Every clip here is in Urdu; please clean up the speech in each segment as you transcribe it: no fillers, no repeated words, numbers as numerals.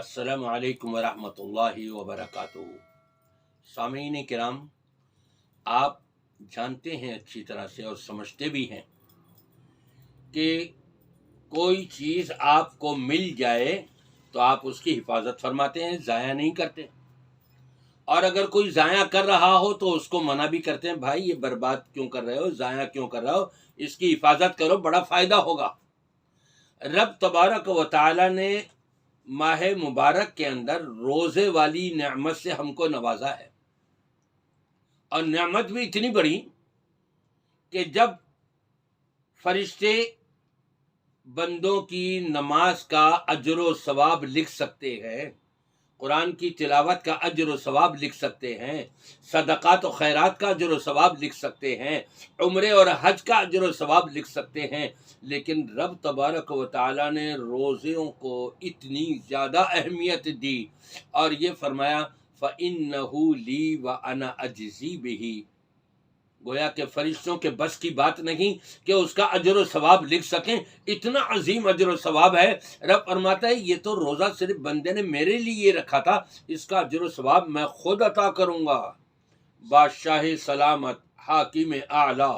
السلام علیکم ورحمۃ اللہ وبرکاتہ۔ سامعین کرام، آپ جانتے ہیں اچھی طرح سے اور سمجھتے بھی ہیں کہ کوئی چیز آپ کو مل جائے تو آپ اس کی حفاظت فرماتے ہیں، ضائع نہیں کرتے، اور اگر کوئی ضائع کر رہا ہو تو اس کو منع بھی کرتے ہیں، بھائی یہ برباد کیوں کر رہے ہو، ضائع کیوں کر رہے ہو، اس کی حفاظت کرو، بڑا فائدہ ہوگا۔ رب تبارک و تعالی نے ماہ مبارک کے اندر روزے والی نعمت سے ہم کو نوازا ہے، اور نعمت بھی اتنی بڑی کہ جب فرشتے بندوں کی نماز کا اجر و ثواب لکھ سکتے ہیں، قرآن کی تلاوت کا اجر و ثواب لکھ سکتے ہیں، صدقات و خیرات کا اجر و ثواب لکھ سکتے ہیں، عمرے اور حج کا اجر و ثواب لکھ سکتے ہیں، لیکن رب تبارک و تعالی نے روزوں کو اتنی زیادہ اہمیت دی اور یہ فرمایا فَإِنَّهُ لِي وَأَنَا أَجْزِي بِهِ، گویا کہ فرشتوں کے بس کی بات نہیں کہ اس کا اجر و ثواب لکھ سکیں، اتنا عظیم اجر و ثواب ہے۔ رب فرماتا ہے یہ تو روزہ صرف بندے نے میرے لیے رکھا تھا، اس کا اجر و ثواب میں خود عطا کروں گا۔ بادشاہ سلامت، حاکم اعلیٰ،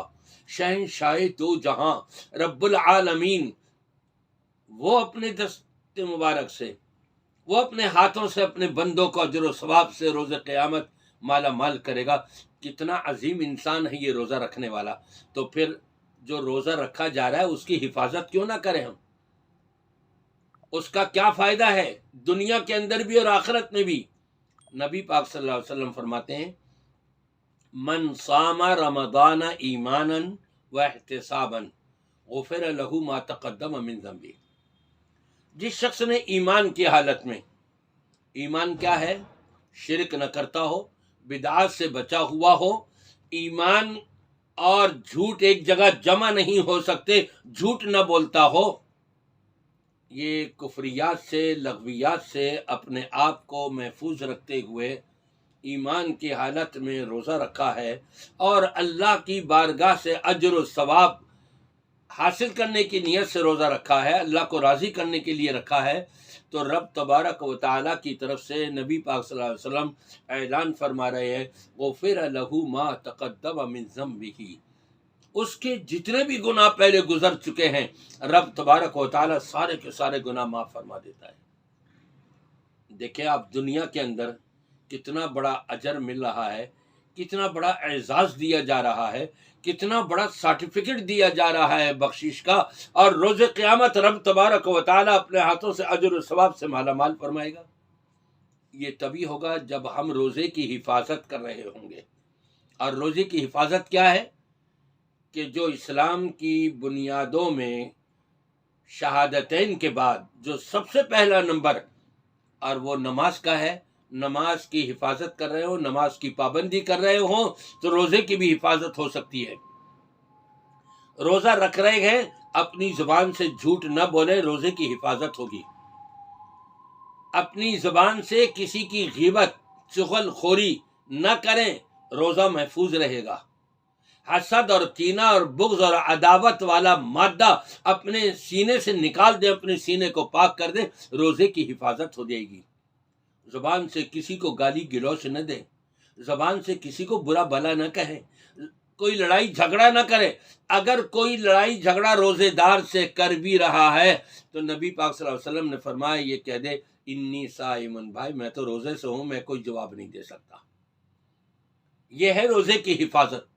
شہنشاہ دو جہاں، رب العالمین، وہ اپنے دست مبارک سے، وہ اپنے ہاتھوں سے اپنے بندوں کو اجر و ثواب سے روز قیامت مالا مال کرے گا۔ کتنا عظیم انسان ہے یہ روزہ رکھنے والا، تو پھر جو روزہ رکھا جا رہا ہے اس کی حفاظت کیوں نہ کریں ہم؟ اس کا کیا فائدہ ہے دنیا کے اندر بھی اور آخرت میں بھی؟ نبی پاک صلی اللہ علیہ وسلم فرماتے ہیں من صام رمضان ایمانا واحتسابا غفر له ما تقدم من ذنبه، جس شخص نے ایمان کی حالت میں، ایمان کیا ہے؟ شرک نہ کرتا ہو، بدعات سے بچا ہوا ہو، ایمان اور جھوٹ ایک جگہ جمع نہیں ہو سکتے، جھوٹ نہ بولتا ہو، یہ کفریات سے، لغویات سے اپنے آپ کو محفوظ رکھتے ہوئے ایمان کی حالت میں روزہ رکھا ہے اور اللہ کی بارگاہ سے اجر و ثواب حاصل کرنے کی نیت سے روزہ رکھا ہے، اللہ کو راضی کرنے کے لیے رکھا ہے، تو رب تبارک و تعالیٰ کی طرف سے نبی پاک صلی اللہ علیہ وسلم اعلان فرما رہے ہیں غفر له ما تقدم من ذنبه، اس کے جتنے بھی گناہ پہلے گزر چکے ہیں رب تبارک و تعالیٰ سارے کے سارے گناہ معاف فرما دیتا ہے۔ دیکھیں آپ دنیا کے اندر کتنا بڑا اجر مل رہا ہے، کتنا بڑا اعزاز دیا جا رہا ہے، کتنا بڑا سرٹیفکیٹ دیا جا رہا ہے بخشش کا، اور روز قیامت رب تبارک و تعالیٰ اپنے ہاتھوں سے اجر و ثواب سے مالا مال فرمائے گا۔ یہ تبھی ہوگا جب ہم روزے کی حفاظت کر رہے ہوں گے، اور روزے کی حفاظت کیا ہے کہ جو اسلام کی بنیادوں میں شہادتین کے بعد جو سب سے پہلا نمبر اور وہ نماز کا ہے، نماز کی حفاظت کر رہے ہو، نماز کی پابندی کر رہے ہوں تو روزے کی بھی حفاظت ہو سکتی ہے۔ روزہ رکھ رہے ہیں، اپنی زبان سے جھوٹ نہ بولے، روزے کی حفاظت ہوگی۔ اپنی زبان سے کسی کی غیبت، چغل خوری نہ کریں، روزہ محفوظ رہے گا۔ حسد اور کینہ اور بغض اور عداوت والا مادہ اپنے سینے سے نکال دیں، اپنے سینے کو پاک کر دیں، روزے کی حفاظت ہو جائے گی۔ زبان سے کسی کو گالی گلوچ نہ دیں، زبان سے کسی کو برا بھلا نہ کہیں، کوئی لڑائی جھگڑا نہ کرے۔ اگر کوئی لڑائی جھگڑا روزے دار سے کر بھی رہا ہے تو نبی پاک صلی اللہ علیہ وسلم نے فرمایا یہ کہہ دے انی صائم، بھائی میں تو روزے سے ہوں، میں کوئی جواب نہیں دے سکتا۔ یہ ہے روزے کی حفاظت۔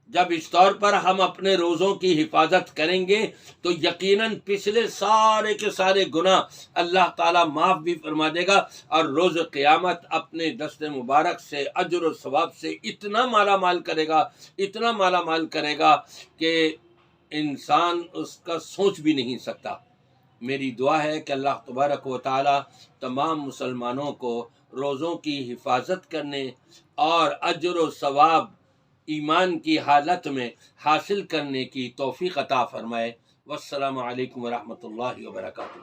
جب اس طور پر ہم اپنے روزوں کی حفاظت کریں گے تو یقیناً پچھلے سارے کے سارے گناہ اللہ تعالیٰ معاف بھی فرما دے گا، اور روز قیامت اپنے دست مبارک سے اجر و ثواب سے اتنا مالا مال کرے گا، اتنا مالا مال کرے گا کہ انسان اس کا سوچ بھی نہیں سکتا۔ میری دعا ہے کہ اللہ تبارک و تعالیٰ تمام مسلمانوں کو روزوں کی حفاظت کرنے اور اجر و ثواب ایمان کی حالت میں حاصل کرنے کی توفیق عطا فرمائے۔ والسلام علیکم ورحمۃ اللہ وبرکاتہ۔